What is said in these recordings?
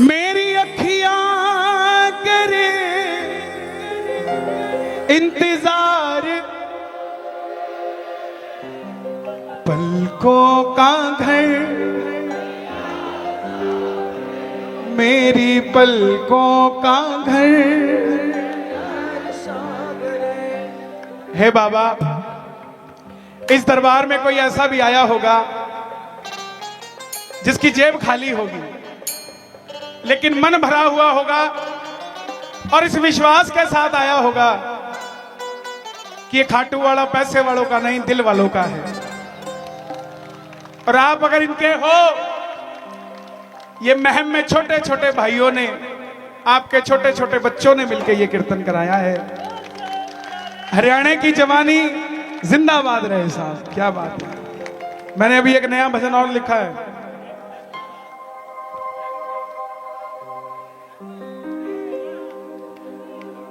मेरी अखियां करे इंतजार, पलकों का घर मेरी पलकों का घर। हे बाबा, इस दरबार में कोई ऐसा भी आया होगा जिसकी जेब खाली होगी लेकिन मन भरा हुआ होगा और इस विश्वास के साथ आया होगा कि ये खाटू वाला पैसे वालों का नहीं, दिल वालों का है। और आप अगर इनके हो, ये महम में छोटे छोटे भाइयों ने, आपके छोटे छोटे बच्चों ने मिलकर ये कीर्तन कराया है। हरियाणा की जवानी जिंदाबाद रहे साहब, क्या बात है। मैंने अभी एक नया भजन और लिखा है,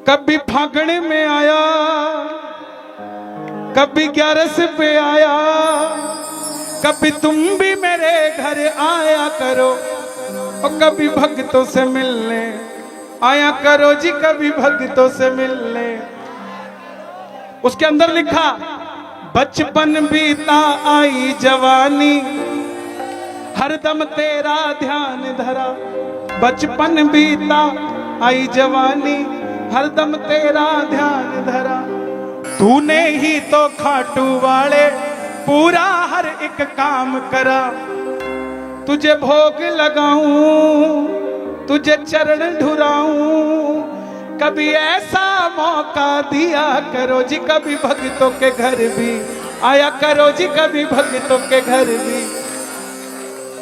कभी फागण में आया, कभी 11 पे आया, कभी तुम भी मेरे घर आया करो, और कभी भक्तों से मिलने आया करो जी, कभी भक्तों से मिलने। उसके अंदर लिखा, बचपन बीता आई जवानी, हरदम तेरा ध्यान धरा। बचपन बीता आई जवानी, हरदम तेरा ध्यान धरा। तूने ही तो खाटू वाले पूरा हर एक काम करा। तुझे भोग लगाऊं, तुझे चरण ढुराऊं, कभी ऐसा मौका दिया करो जी, कभी भक्तों के घर भी आया करो जी, कभी भक्तों के घर भी।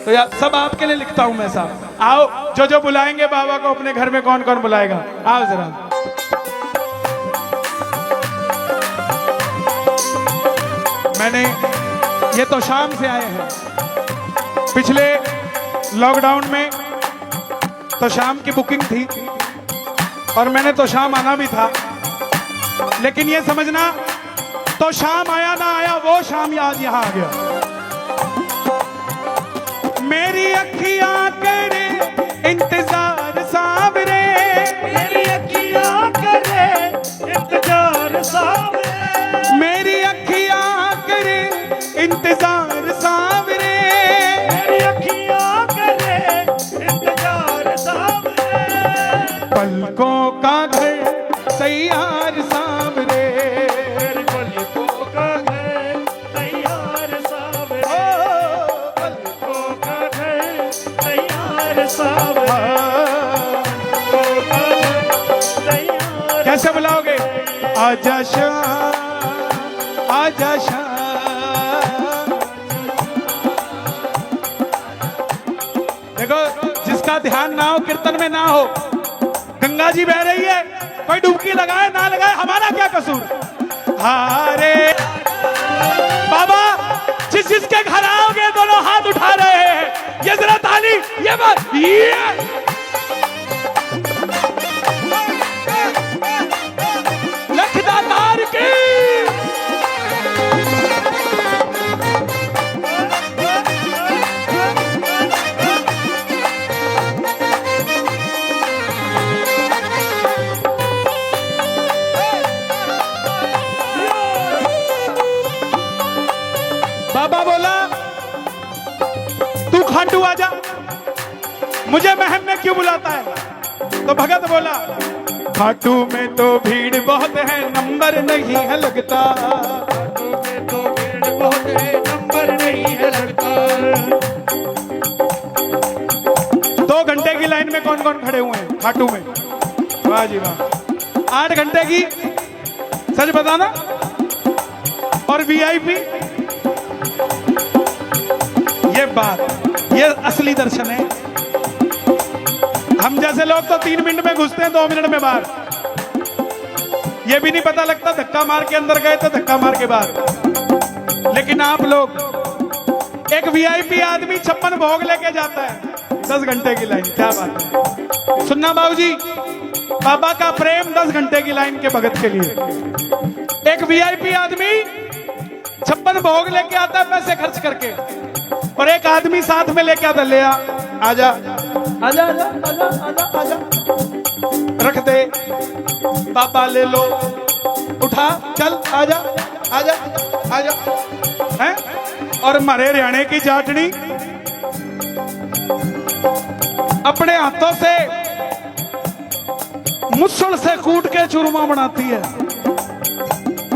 तो यार सब आपके लिए लिखता हूं मैं साहब। आओ, जो जो बुलाएंगे बाबा को अपने घर में, कौन कौन बुलाएगा, आओ जरा। मैंने ये तो शाम से आए हैं, पिछले लॉकडाउन में तो शाम की बुकिंग थी और मैंने तो शाम आना भी था, लेकिन ये समझना तो शाम आया ना आया, वो शाम आज यहां आ गया। मेरी अखियां करे इंतजार सावरे, मेरी अखियां करे इंतजार सावरे, मेरी अखियां करे इंतजार सावरे, मेरी अखियां करे इंतजार सावरे। पलकों का घर तैयार सावरे, मेरी पलकों का घर तैयार सावरे, पलकों का घर तैयार सावरे, पलकों का घर तैयार। कैसे बुलाओगे? आजा शाह, आजा शाह। देखो, जिसका ध्यान ना हो कीर्तन में ना हो, गंगा जी बह रही है, कोई डुबकी लगाए ना लगाए, हमारा क्या कसूर। हारे बाबा, जिसके घर आओगे दोनों हाथ उठा रहे हैं, ये जरा ताली, ये बात, ये लखदातार की। बाबा बोला, तू खाटू आजा, मुझे महम में क्यों बुलाता है? तो भगत बोला, खाटू में तो भीड़ बहुत है, नंबर नहीं है लगता। खाटू में तो भीड़ बहुत है, नंबर नहीं है लगता। 2 घंटे की लाइन में कौन कौन खड़े हुए हैं खाटू में? वाह जी वाह। 8 घंटे की, सच बताना। और वीआईपी, ये बात, ये असली दर्शन है। हम जैसे लोग तो 3 मिनट में घुसते हैं, 2 मिनट में बाहर। ये भी नहीं पता लगता धक्का मार के अंदर गए तो धक्का मार के बाहर। लेकिन आप लोग, एक वीआईपी आदमी 56 भोग लेके जाता है, 10 घंटे की लाइन, क्या बात है। सुनना बाबूजी, बाबा का प्रेम 10 घंटे की लाइन के भगत के लिए। एक वीआईपी आदमी 56 भोग लेके आता है पैसे खर्च करके, और एक आदमी साथ में लेके आता, ले आ, आजा आजा आजा आजा आजा आजा। रख दे बाबा, ले लो, उठा, चल आजा आजा आजा। हैं? और हमारे हरियाणे की जाटनी अपने हाथों से मुसल से कूट के चूरमा बनाती है,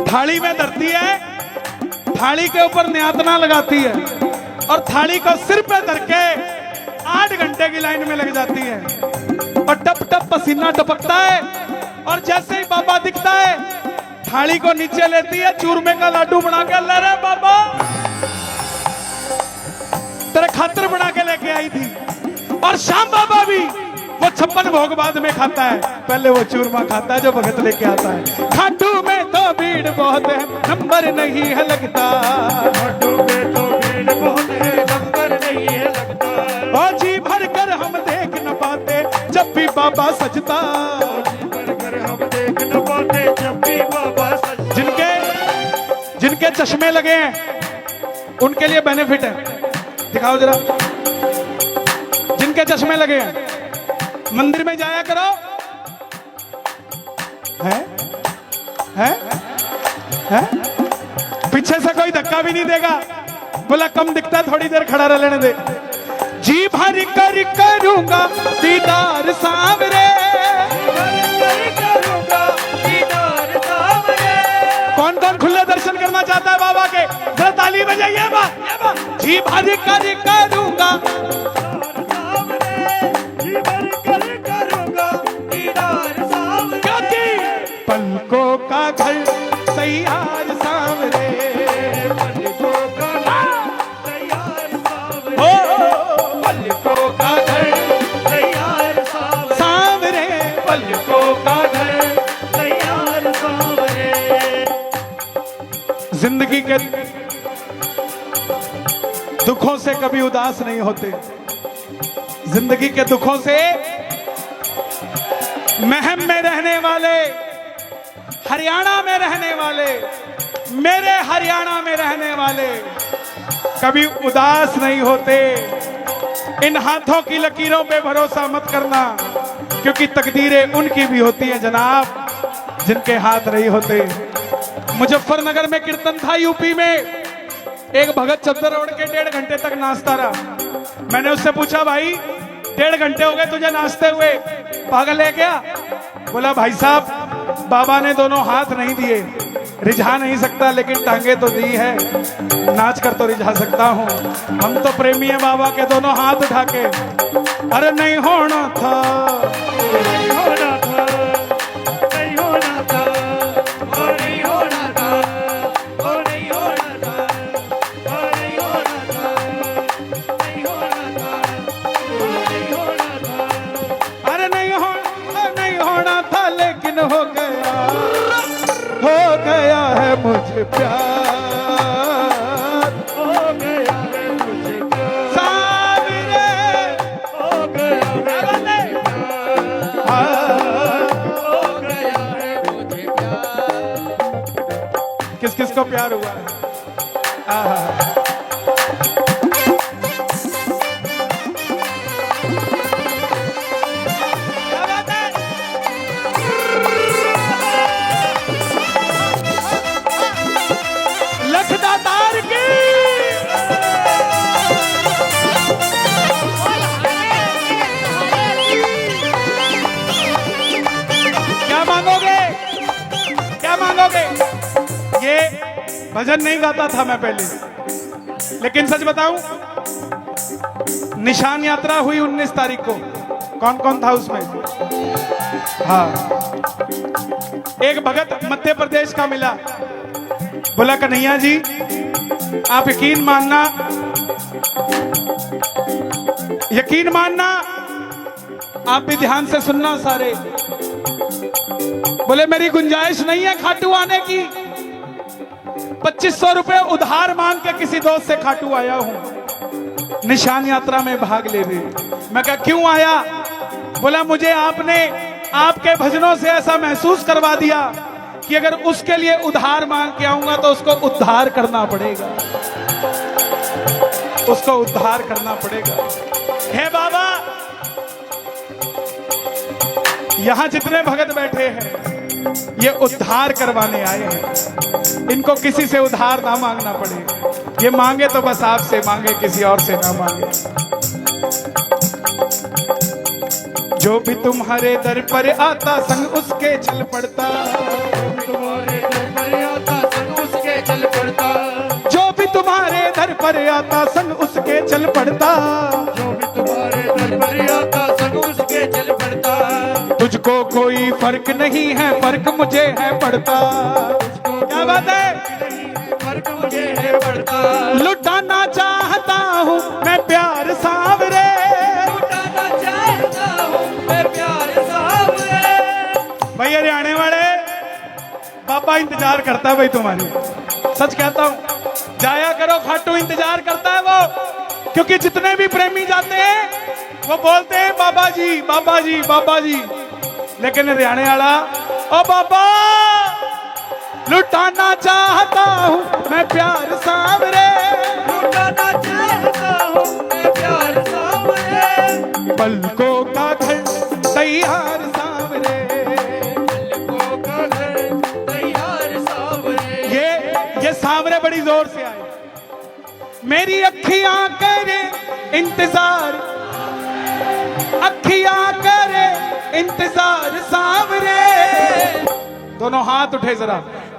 थाली में धरती है, थाली के ऊपर न्यातना लगाती है और थाली को सिर पे धर के 8 घंटे की लाइन में लग जाती है और टप टप पसीना टपकता है। और जैसे ही बाबा दिखता है थाली को नीचे लेती है, चूरमे का लाडू बना के, ले रे बाबा तेरे खातिर बना के लेके आई थी। और श्याम बाबा भी वो 56 भोग बाद में खाता है, पहले वो चूरमा खाता है जो भगत लेके आता है। खाटू में तो भीड़ बहुत है, नंबर नहीं है लगता, खाटू में तो भीड़ बहुत है, नंबर नहीं है लगता। और जी भर कर हम देख न पाते जब भी बाबा सजता, जी भर कर हम देख न पाते जब भी बाबा सजता। जिनके चश्मे लगे हैं उनके लिए बेनिफिट है, दिखाओ जरा। जिनके चश्मे लगे हैं मंदिर में जाया करो, है? पीछे से कोई धक्का भी नहीं देगा, बोला कम दिखता है थोड़ी देर खड़ा रह लेने दे। जी भर कर करूंगा दीदार सांवरे, कौन कौन खुले दर्शन करना चाहता है बाबा के, जरा ताली बजाइए बा। जी भर कर करूंगा, क्योंकि पलकों का घर तैयार सांवरे, पलकों का तैयार सांवरे, ओ पलकों का घर तैयार सांवरे, सांवरे, पलकों का घर। तैयार सांवरे। जिंदगी के दुखों से कभी उदास नहीं होते, जिंदगी के दुखों से महम में रहने वाले, हरियाणा में रहने वाले, मेरे हरियाणा में रहने वाले कभी उदास नहीं होते। इन हाथों की लकीरों पे भरोसा मत करना, क्योंकि तकदीरें उनकी भी होती हैं जनाब जिनके हाथ नहीं होते। मुजफ्फरनगर में कीर्तन था यूपी में, एक भगत चद्दर ओढ़ के 1.5 घंटे तक नाचता रहा। मैंने उससे पूछा भाई 1.5 घंटे हो गए तुझे नाचते हुए, पागल है क्या? बोला भाई साहब बाबा ने दोनों हाथ नहीं दिए, रिझा नहीं सकता, लेकिन टांगे तो दी है, नाच कर तो रिझा सकता हूँ। हम तो प्रेमी है बाबा के, दोनों हाथ उठा के। अरे नहीं होना था, नहीं होना था, नहीं होना था, ओ नहीं होना था, ओ नहीं होना था, ओ नहीं होना था, नहीं होना था, ओ नहीं होना था। अरे नहीं होना था, लेकिन हो गया है मुझे प्यार, हो गया है मुझे प्यार, सांवरे, हो गया है मुझे प्यार, हो गया है मुझे प्यार। किस किस को प्यार हुआ है? आहा। क्या बात है? लखदातार की क्या मांगोगे, क्या मांगोगे? ये भजन नहीं गाता था मैं पहले, लेकिन सच बताऊं, निशान यात्रा हुई 19 तारीख को। कौन कौन था उसमें? हाँ, एक भगत मध्य प्रदेश का मिला, बोला कन्हैया जी आप यकीन मानना, आप भी ध्यान से सुनना सारे। बोले मेरी गुंजाइश नहीं है खाटू आने की, 2500 रुपए उधार मांग के किसी दोस्त से खाटू आया हूं निशान यात्रा में भाग लेने। मैं कहा क्यों आया? बोला मुझे आपने आपके भजनों से ऐसा महसूस करवा दिया कि अगर उसके लिए उधार मांग के आऊंगा तो उसको उद्धार करना पड़ेगा, उसको उद्धार करना पड़ेगा। हे बाबा यहाँ जितने भगत बैठे हैं ये उद्धार करवाने आए हैं। इनको किसी से उधार ना मांगना पड़े। ये मांगे तो बस आपसे मांगे, किसी और से ना मांगे। जो भी तुम्हारे दर पर आता संग उसके चल पड़ता, तुम्हारे दर पर आता संग उसके चल पड़ता, जो भी तुम्हारे दर पर आता संग उसके चल पड़ता, जो भी तुम्हारे दर पर आता संग उसके चल पड़ता। तुझको कोई फर्क नहीं है, फर्क मुझे है पड़ता। क्या बात है, फर्क मुझे है पड़ता। लुटाना चाहता हूँ मैं प्यार सांवरे, लुटाना चाहता हूँ मैं प्यार सांवरे। भाई हरियाणे वाले बाबा इंतजार करता है भाई तुम्हारी, सच कहता हूँ। जाया करो खाटू, इंतजार करता है वो। क्योंकि जितने भी प्रेमी जाते हैं वो बोलते हैं बाबा जी बाबा जी बाबा जी, लेकिन हरियाणे वाला ओ बाबा लुटाना चाहता हूँ मैं प्यार सांवरे, लुटाना चाहता हूँ मैं प्यार सांवरे। पलकों का घर तैयार सांवरे, पलकों का घर तैयार सांवरे। ये सांवरे बड़ी जोर से आए। मेरी अखियां करे इंतजार, अखियां करे इंतजार सांवरे। दोनों हाथ उठे जरा।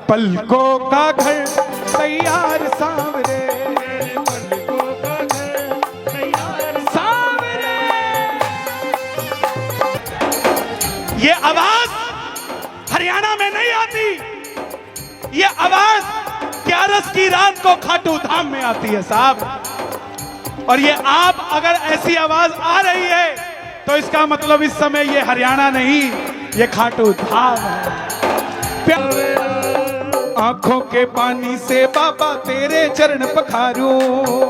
पलकों का घर तैयार सांवरे, पलकों का घर तैयार सांवरे। ये आवाज हरियाणा में नहीं आती, ये आवाज 11 की रात को खाटू धाम में आती है साहब। और ये आप अगर ऐसी आवाज आ रही है तो इसका मतलब इस समय ये हरियाणा नहीं, ये खाटू धाम है। आंखों के पानी से बाबा तेरे चरण पखारूं,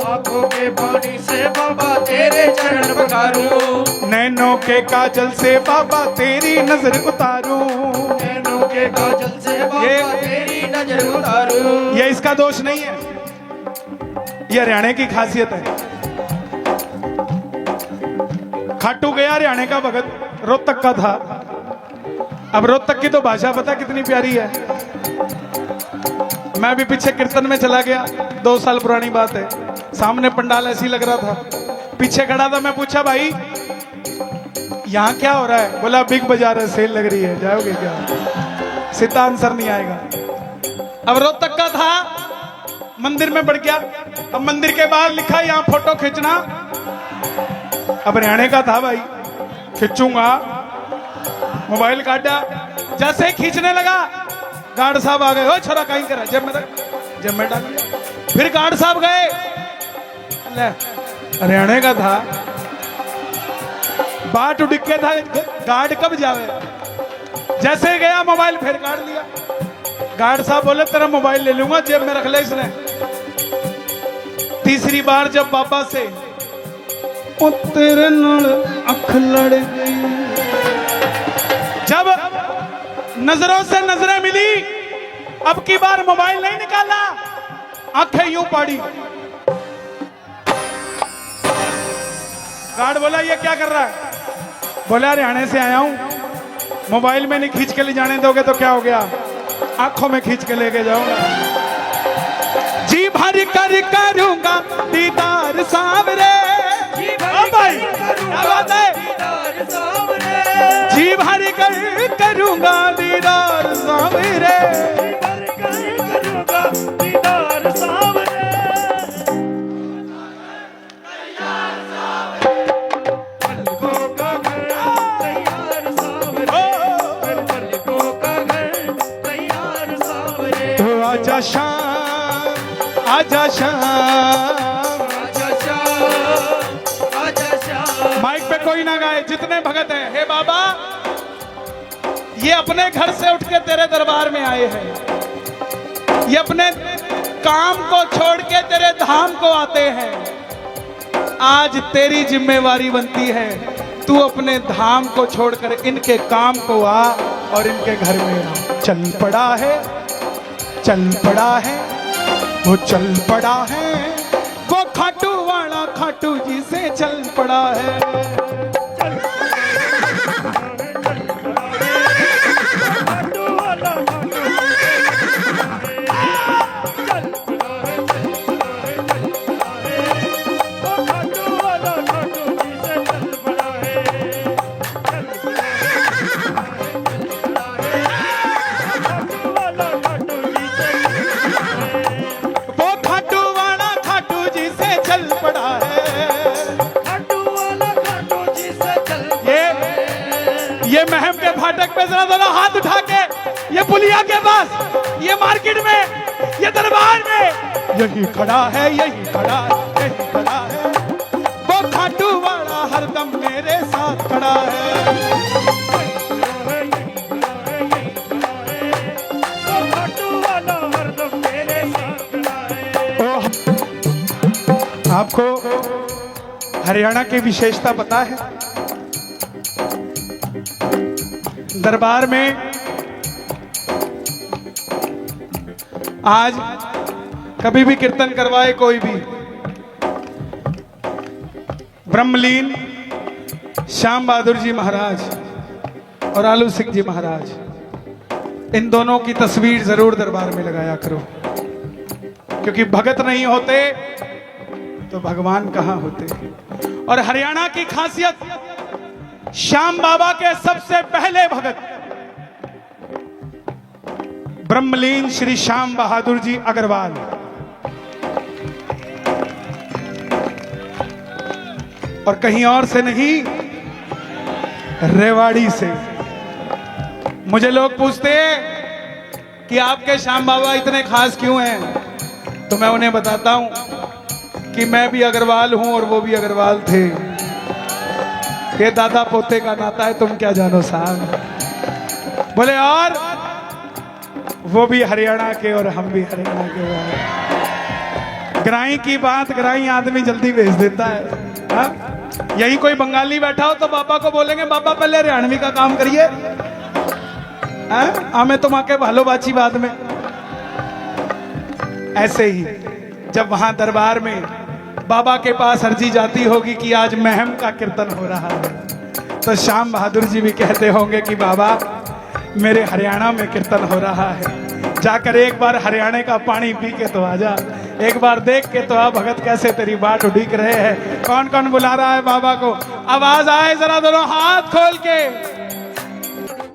आंखों के पानी से बाबा तेरे चरण पखारूं, नैनों के काजल से बाबा तेरी नजर उतारूं, नैनों के काजल से बाबा तेरी नजर उतारूं। ये इसका दोष नहीं है, ये हरियाणा की खासियत है। खाटू गया हरियाणा का भगत, रोहतक का था। अब रोहतक की तो भाषा पता कितनी प्यारी है। मैं भी पीछे कीर्तन में चला गया, 2 साल पुरानी बात है। सामने पंडाल ऐसी लग रहा था, पीछे खड़ा था। मैं पूछा भाई यहाँ क्या हो रहा है? बोला बिग बाजार है, सेल लग रही है, जाओगे क्या? सीधा आंसर नहीं आएगा। अब रोहतक का था, मंदिर में बढ़ गया। अब मंदिर के बाहर लिखा यहाँ फोटो खींचना। अब हरियाणा का था भाई, खींचूंगा, मोबाइल काटा, जैसे खींचने लगा गार्ड साहब आ गए। ओ छोरा कहीं करा, जब मैं डाल दिया। फिर गार्ड साहब गए, हरियाणा का था, बाट उड़ के था, गार्ड कब जावे। जैसे गया मोबाइल फिर काट लिया। गार्ड साहब बोले तेरा मोबाइल ले लूंगा, जेब में रख ले इसने। तीसरी बार जब बाबा से ओ तेरे नाल अख लड़ गई, जब नजरों से नजरें मिली, अब की बार मोबाइल नहीं निकाला, आंखें यूं पड़ी। गार्ड बोला ये क्या कर रहा है? बोला हरियाणा से आया हूं, मोबाइल में नहीं खींच के ले जाने दोगे तो क्या हो गया, आंखों में खींच के लेके जाऊंगा। जी भर कर करूंगा दीदार सांवरे। भाई क्या बात है? जी भर कर करूंगा दीदार सांवरे, करूंगा दीदार सांवरे। पलकों का घर तैयार सांवरे, पलकों का घर तैयार सांवरे। तो आजा शाम, आजा शाम, माइक पे कोई ना गाए, जितने भगत हैं। हे बाबा, ये अपने घर से उठ के तेरे दरबार में आए हैं, ये अपने काम को छोड़ के तेरे धाम को आते हैं। आज तेरी जिम्मेवारी बनती है, तू अपने धाम को छोड़कर इनके काम को आ और इनके घर में आ। चल पड़ा है, चल पड़ा है, वो चल पड़ा है, वो खाटू वाला खाटू जी से चल पड़ा है। ये महम के फाटक पे जरा दोनों हाथ उठा के, ये पुलिया के पास, ये मार्केट में, ये दरबार में, यही खड़ा है, यही खड़ा है, यही खड़ा है, वो खाटू वाला हरदम मेरे साथ खड़ा है। आपको हरियाणा की विशेषता पता है? दरबार में आज कभी भी कीर्तन करवाए कोई भी, ब्रह्मलीन श्याम बहादुर जी महाराज और आलू सिंह जी महाराज, इन दोनों की तस्वीर जरूर दरबार में लगाया करो, क्योंकि भगत नहीं होते तो भगवान कहां होते। और हरियाणा की खासियत, श्याम बाबा के सबसे पहले भगत ब्रह्मलीन श्री श्याम बहादुर जी अग्रवाल, और कहीं और से नहीं, रेवाड़ी से। मुझे लोग पूछते हैं कि आपके श्याम बाबा इतने खास क्यों हैं, तो मैं उन्हें बताता हूं कि मैं भी अग्रवाल हूं और वो भी अग्रवाल थे। ये दादा पोते का नाता है, तुम क्या जानो साहब। बोले और वो भी हरियाणा के और हम भी हरियाणा के। ग्राई की बात ग्राई आदमी जल्दी भेज देता है। हा? यही कोई बंगाली बैठा हो तो बाबा को बोलेंगे बाबा पहले हरियाणवी का काम करिए, हमें तुम आके भालो बाची बाद में। ऐसे ही जब वहां दरबार में बाबा के पास अर्जी जाती होगी कि आज महम का कीर्तन हो रहा है, तो श्याम बहादुर जी भी कहते होंगे कि बाबा मेरे हरियाणा में कीर्तन हो रहा है, जाकर एक बार हरियाणा का पानी पी के तो आजा, एक बार देख के तो आ भगत कैसे तेरी बाट उड़ीक रहे हैं। कौन कौन बुला रहा है बाबा को? आवाज आए जरा दोनों हाथ खोल के।